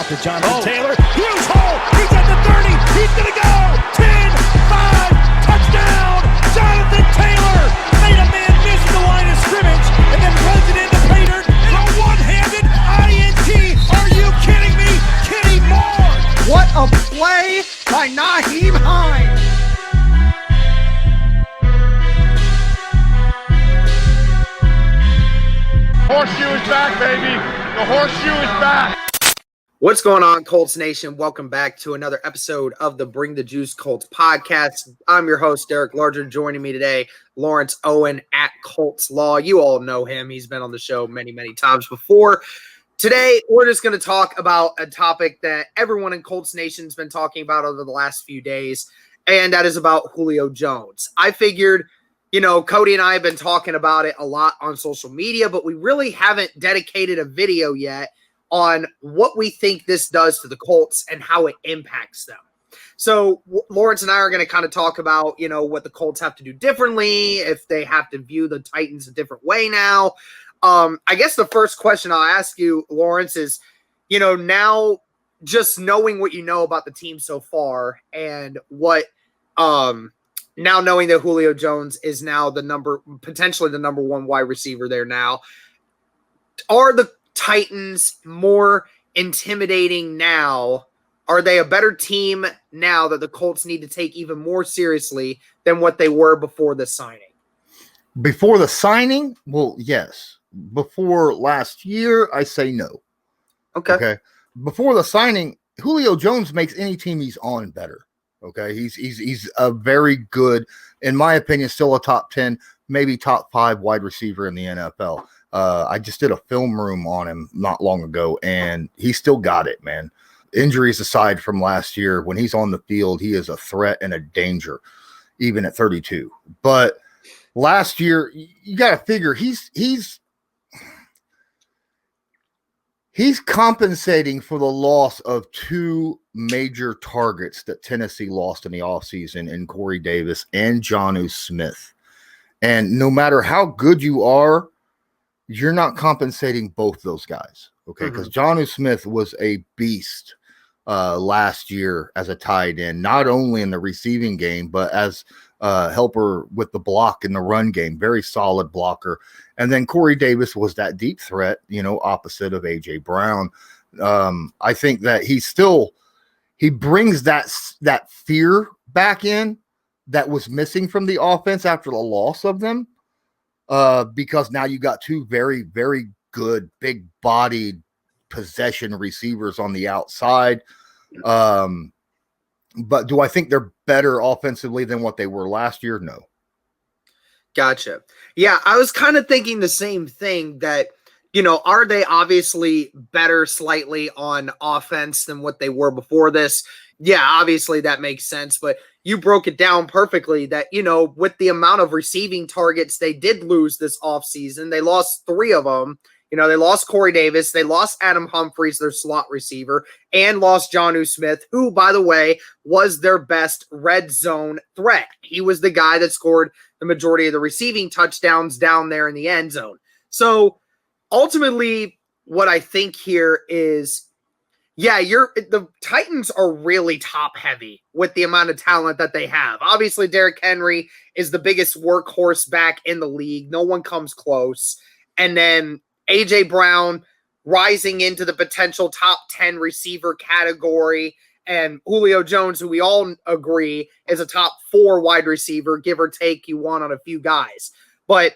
to Jonathan Taylor. Huge hole. He's at the 30. He's going to go. 10, 5, touchdown. Jonathan Taylor made a man miss the line of scrimmage and then runs it into Pater for a one-handed INT. Are you kidding me? Kenny Moore. What a play by Nyheim Hines. Horseshoe is back, baby. The horseshoe is back. What's going on, Colts Nation? Welcome back to another episode of the Bring the Juice Colts podcast. I'm your host, Derek Larger. Joining me today, Lawrence Owen at Colts Law. You all know him. He's been on the show many, many times before. Today, we're just going to talk about a topic that everyone in Colts Nation has been talking about over the last few days, and that is about Julio Jones. I figured, Cody and I have been talking about it a lot on social media, but we really haven't dedicated a video yet on what we think this does to the Colts and how it impacts them. So Lawrence and I are going to kind of talk about, what the Colts have to do differently, if they have to view the Titans a different way now. I guess the first question I'll ask you, Lawrence, is, now just knowing what you know about the team so far and what now knowing that Julio Jones is now potentially the number one wide receiver there now, are the Titans more intimidating now? Are they a better team now that the Colts need to take even more seriously than what they were before the signing? Before the signing? Well, yes. Before last year, I say no. Okay. Before the signing, Julio Jones makes any team he's on better. Okay. He's a very good, in my opinion, still a top 10, maybe top 5 wide receiver in the NFL. I just did a film room on him not long ago, and he still got it, man. Injuries aside from last year, when he's on the field, he is a threat and a danger, even at 32. But last year, you got to figure he's compensating for the loss of 2 major targets that Tennessee lost in the offseason in Corey Davis and Jonnu Smith. And no matter how good you are, you're not compensating both those guys, okay? Because Jonnu Smith was a beast last year as a tight end, not only in the receiving game, but as a helper with the block in the run game, very solid blocker. And then Corey Davis was that deep threat, opposite of A.J. Brown. I think that he brings that fear back in that was missing from the offense after the loss of them. Because now you got 2 very, very good, big-bodied possession receivers on the outside. But do I think they're better offensively than what they were last year? No. Gotcha. Yeah, I was kind of thinking the same thing that, are they obviously better slightly on offense than what they were before this? Yeah, obviously that makes sense, but you broke it down perfectly that, with the amount of receiving targets they did lose this offseason, they lost 3 of them. They lost Corey Davis, they lost Adam Humphries, their slot receiver, and lost Jonnu Smith, who, by the way, was their best red zone threat. He was the guy that scored the majority of the receiving touchdowns down there in the end zone. So ultimately, what I think here is, the Titans are really top heavy with the amount of talent that they have. Obviously, Derrick Henry is the biggest workhorse back in the league. No one comes close. And then A.J. Brown rising into the potential top 10 receiver category. And Julio Jones, who we all agree is a top 4 wide receiver, give or take you want on a few guys. But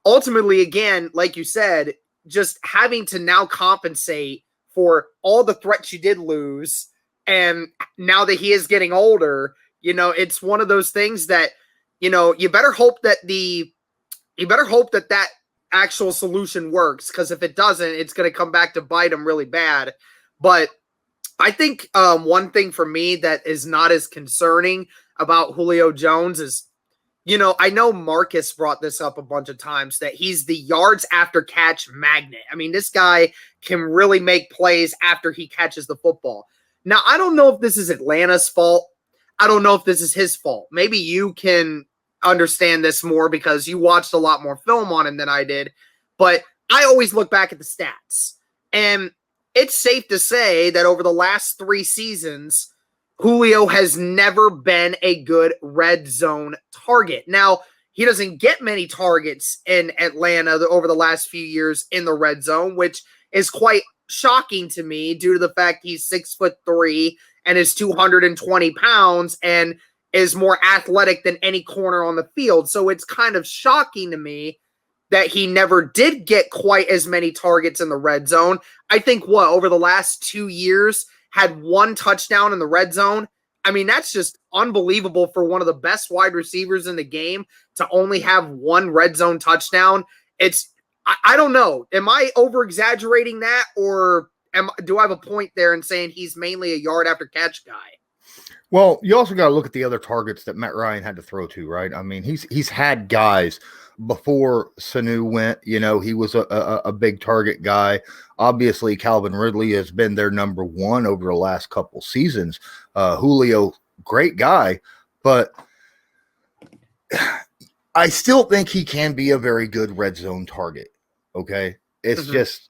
ultimately, again, like you said, just having to now compensate for all the threats you did lose. And now that he is getting older, it's one of those things that, you better hope that that actual solution works. Because if it doesn't, it's going to come back to bite him really bad. But I think one thing for me that is not as concerning about Julio Jones is, I know Marcus brought this up a bunch of times, that he's the yards after catch magnet. I mean, this guy can really make plays after he catches the football. Now, I don't know if this is Atlanta's fault. I don't know if this is his fault. Maybe you can understand this more because you watched a lot more film on him than I did. But I always look back at the stats. And it's safe to say that over the last 3 seasons, Julio has never been a good red zone target. Now, he doesn't get many targets in Atlanta over the last few years in the red zone, which is quite shocking to me due to the fact he's 6'3" and is 220 pounds and is more athletic than any corner on the field. So it's kind of shocking to me that he never did get quite as many targets in the red zone. I think over the last 2 years had 1 touchdown in the red zone. I mean, that's just unbelievable for one of the best wide receivers in the game to only have 1 red zone touchdown. I don't know. Am I over exaggerating that, or do I have a point there in saying he's mainly a yard after catch guy? Well, you also got to look at the other targets that Matt Ryan had to throw to, right? I mean, he's had guys before Sanu went. He was a big target guy. Obviously, Calvin Ridley has been their number 1 over the last couple seasons. Julio, great guy, but I still think he can be a very good red zone target. Okay. It's just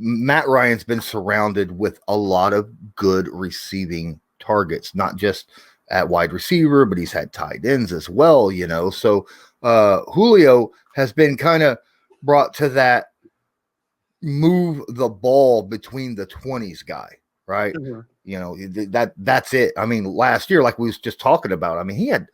Matt Ryan's been surrounded with a lot of good receiving targets, not just at wide receiver, but he's had tight ends as well, So Julio has been kind of brought to that move the ball between the 20s guy, right? That's it. I mean, last year, like we was just talking about, I mean, he had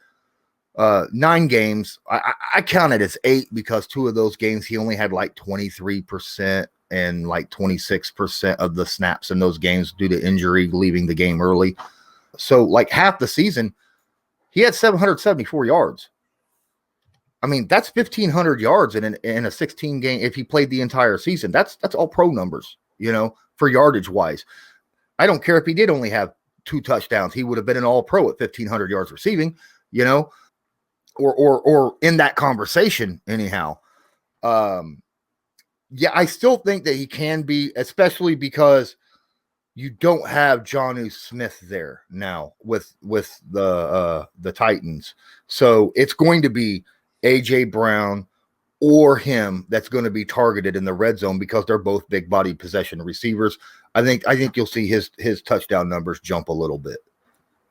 9 games. I counted as 8 because 2 of those games he only had like 23% and like 26% of the snaps in those games due to injury, leaving the game early. So like half the season, he had 774 yards. I mean, that's 1,500 yards in a 16 game. If he played the entire season, that's all pro numbers, for yardage wise. I don't care if he did only have 2 touchdowns. He would have been an all pro at 1,500 yards receiving, or in that conversation anyhow. Yeah, I still think that he can be, especially because you don't have Jonnu Smith there now with the Titans. So it's going to be AJ Brown or him that's going to be targeted in the red zone because they're both big body possession receivers. I think you'll see his touchdown numbers jump a little bit.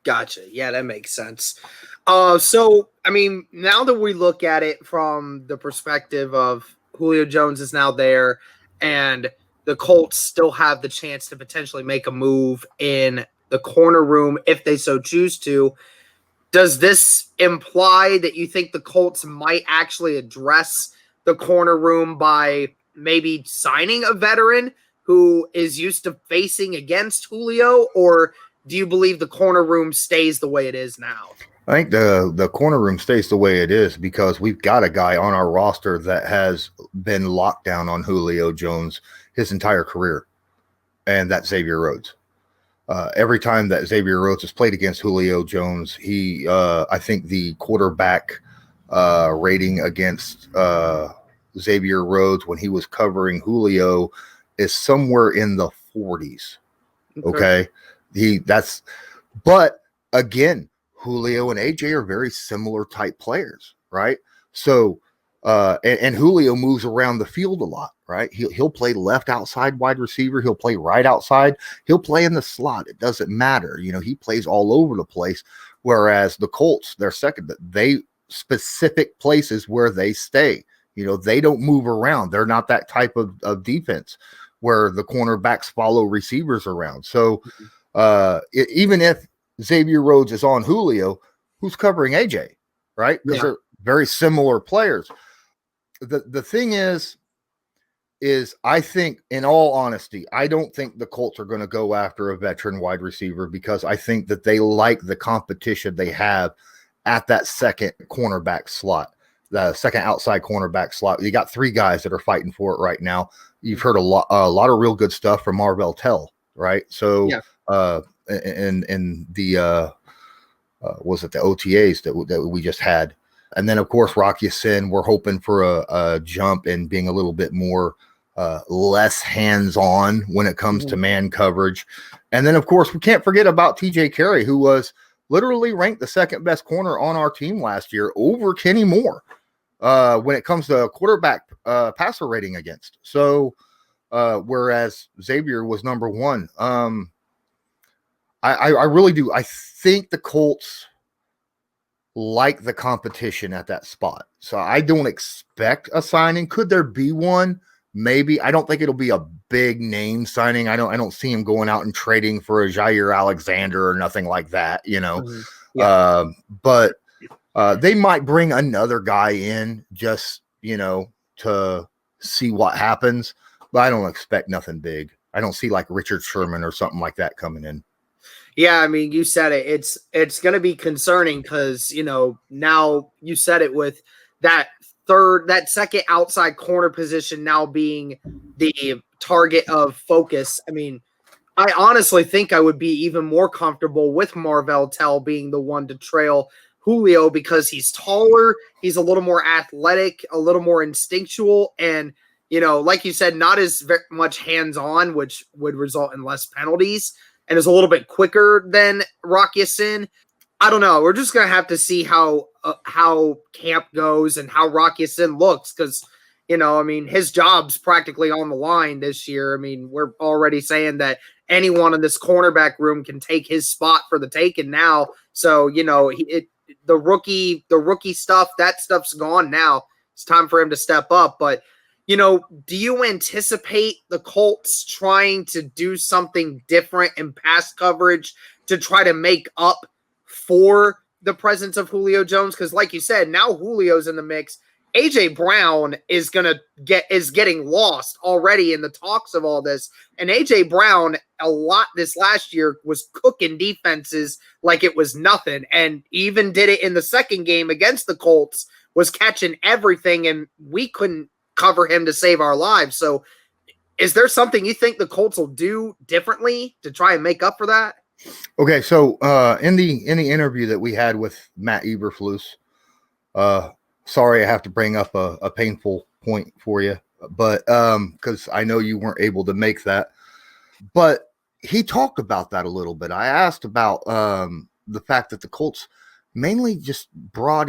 Gotcha. Yeah, that makes sense. So, I mean, now that we look at it from the perspective of Julio Jones is now there and the Colts still have the chance to potentially make a move in the corner room if they so choose to, does this imply that you think the Colts might actually address the corner room by maybe signing a veteran who is used to facing against Julio, or do you believe the corner room stays the way it is now? I think the corner room stays the way it is because we've got a guy on our roster that has been locked down on Julio Jones his entire career, and that's Xavier Rhodes. Every time that Xavier Rhodes has played against Julio Jones, I think the quarterback rating against Xavier Rhodes when he was covering Julio is somewhere in the 40s. Okay. But again, Julio and AJ are very similar type players, right? So, and Julio moves around the field a lot, right? He'll play left outside wide receiver. He'll play right outside. He'll play in the slot. It doesn't matter. He plays all over the place. Whereas the Colts, they're second, they specific places where they stay. They don't move around. They're not that type of defense where the cornerbacks follow receivers around. So even if Xavier Rhodes is on Julio, who's covering AJ, right? Because they're very similar players. The thing is I think, in all honesty, I don't think the Colts are going to go after a veteran wide receiver because I think that they like the competition they have at that second cornerback slot, the second outside cornerback slot. You got 3 guys that are fighting for it right now. You've heard a lot of real good stuff from Marvell Tell, right? So, in the was it the OTAs that we just had, and then of course Rock Ya-Sin, we're hoping for a jump and being a little bit more less hands-on when it comes to man coverage. And then of course we can't forget about TJ Carey, who was literally ranked the second best corner on our team last year over Kenny Moore when it comes to quarterback passer rating against. So whereas Xavier was number one. I really do. I think the Colts like the competition at that spot. So I don't expect a signing. Could there be one? Maybe. I don't think it'll be a big name signing. I don't see him going out and trading for a Jair Alexander or nothing like that, Mhm. Yeah. But they might bring another guy in just, to see what happens. But I don't expect nothing big. I don't see like Richard Sherman or something like that coming in. Yeah, I mean, you said it. It's going to be concerning because, now you said it with that second outside corner position now being the target of focus. I mean, I honestly think I would be even more comfortable with Marvell Tell being the one to trail Julio because he's taller, he's a little more athletic, a little more instinctual, and, like you said, not as much hands-on, which would result in less penalties, and is a little bit quicker than Rock Ya-Sin. I don't know. We're just gonna have to see how camp goes and how Rock Ya-Sin looks because I mean his job's practically on the line this year. I mean we're already saying that anyone in this cornerback room can take his spot for the taking now. So the rookie stuff, that stuff's gone now. It's time for him to step up, but. Do you anticipate the Colts trying to do something different in pass coverage to try to make up for the presence of Julio Jones? Because, like you said, now Julio's in the mix. AJ Brown is getting lost already in the talks of all this. And AJ Brown, a lot this last year, was cooking defenses like it was nothing, and even did it in the second game against the Colts. Was catching everything, and we couldn't cover him to save our lives. So is there something you think the Colts will do differently to try and make up for that? Okay, so in the interview that we had with Matt Eberflus, sorry I have to bring up a painful point for you, but because I know you weren't able to make that, but he talked about that a little bit. I asked about the fact that the Colts mainly just brought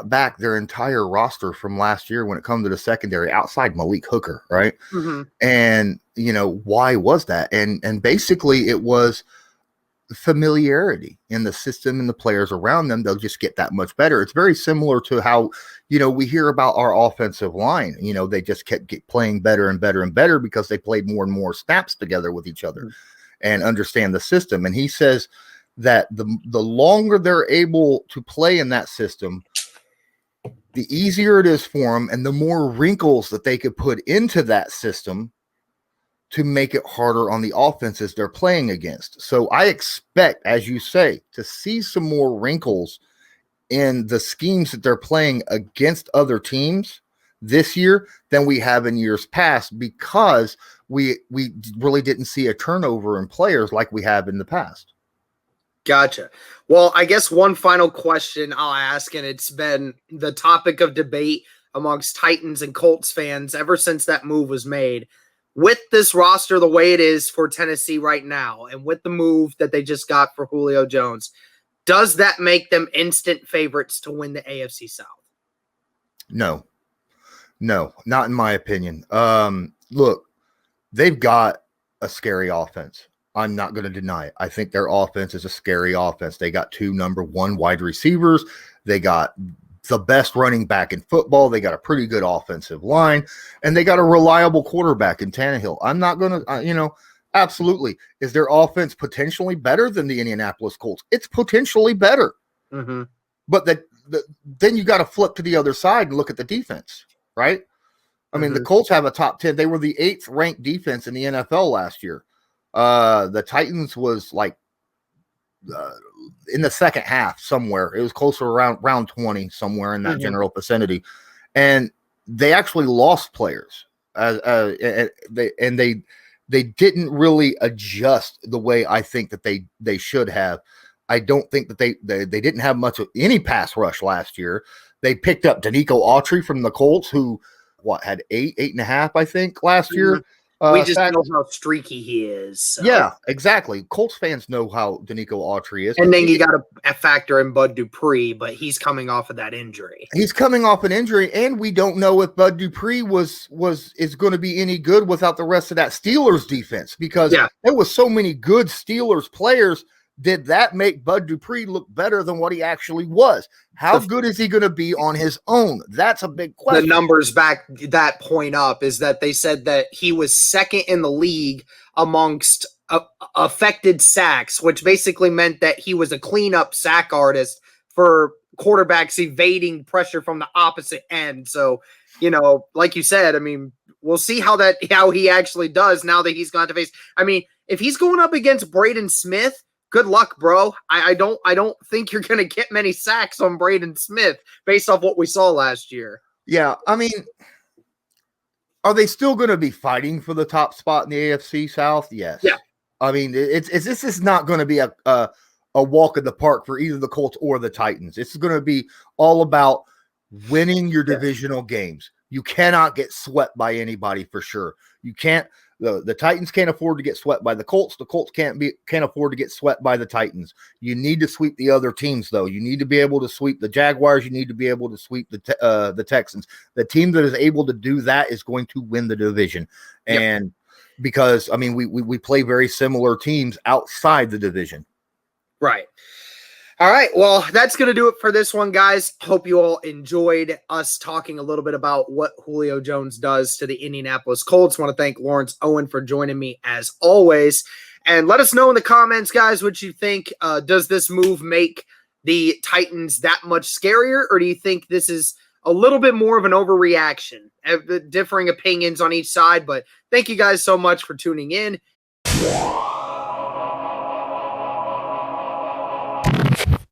back their entire roster from last year when it comes to the secondary outside Malik Hooker, right? Mm-hmm. And, why was that? And basically it was familiarity in the system and the players around them. They'll just get that much better. It's very similar to how, we hear about our offensive line. They just kept playing better and better and better because they played more and more snaps together with each other and understand the system. And he says that the longer they're able to play in that system, the easier it is for them and the more wrinkles that they could put into that system to make it harder on the offenses they're playing against. So I expect, as you say, to see some more wrinkles in the schemes that they're playing against other teams this year than we have in years past because we really didn't see a turnover in players like we have in the past. Gotcha. Well, I guess one final question I'll ask, and it's been the topic of debate amongst Titans and Colts fans ever since that move was made. With this roster the way it is for Tennessee right now, and with the move that they just got for Julio Jones, does that make them instant favorites to win the AFC South? No, not in my opinion. Look, they've got a scary offense. I'm not going to deny it. I think their offense is a scary offense. They got 2 number 1 wide receivers. They got the best running back in football. They got a pretty good offensive line, and they got a reliable quarterback in Tannehill. I'm not going to, absolutely. Is their offense potentially better than the Indianapolis Colts? It's potentially better. Mm-hmm. But then you got to flip to the other side and look at the defense, right? I mean, the Colts have a top 10. They were the 8th ranked defense in the NFL last year. The Titans was like in the second half somewhere. It was closer around round 20 somewhere in that general vicinity, and they actually lost players. They didn't really adjust the way I think that they should have. I don't think that they didn't have much of any pass rush last year. They picked up Danico Autry from the Colts, who had 8.5, I think, last year. We just Sacks. know how streaky he is. So. Yeah, exactly. Colts fans know how Danico Autry is. And then you got to factor in Bud Dupree, but he's coming off of that injury. He's coming off an injury, and we don't know if Bud Dupree is going to be any good without the rest of that Steelers defense, because there was so many good Steelers players. Did that make Bud Dupree look better than what he actually was? How good is he going to be on his own? That's a big question. The numbers back that point up is that they said that he was second in the league amongst affected sacks, which basically meant that he was a cleanup sack artist for quarterbacks evading pressure from the opposite end. So, like you said, I mean, we'll see how he actually does now that he's going to face. I mean, if he's going up against Braden Smith, good luck, bro. I don't think you're going to get many sacks on Braden Smith based off what we saw last year. Yeah, I mean, are they still going to be fighting for the top spot in the AFC South? Yes. Yeah. I mean, this is not going to be a walk in the park for either the Colts or the Titans. This is going to be all about winning your divisional games. You cannot get swept by anybody for sure. You can't. The Titans can't afford to get swept by the Colts. The Colts can't afford to get swept by the Titans. You need to sweep the other teams, though. You need to be able to sweep the Jaguars. You need to be able to sweep the Texans. The team that is able to do that is going to win the division. And because, I mean, we play very similar teams outside the division. Right. All right. Well, that's going to do it for this one, guys. Hope you all enjoyed us talking a little bit about what Julio Jones does to the Indianapolis Colts. Want to thank Lawrence Owen for joining me as always. And let us know in the comments, guys, what you think. Does this move make the Titans that much scarier, or do you think this is a little bit more of an overreaction? Differing opinions on each side, but thank you guys so much for tuning in.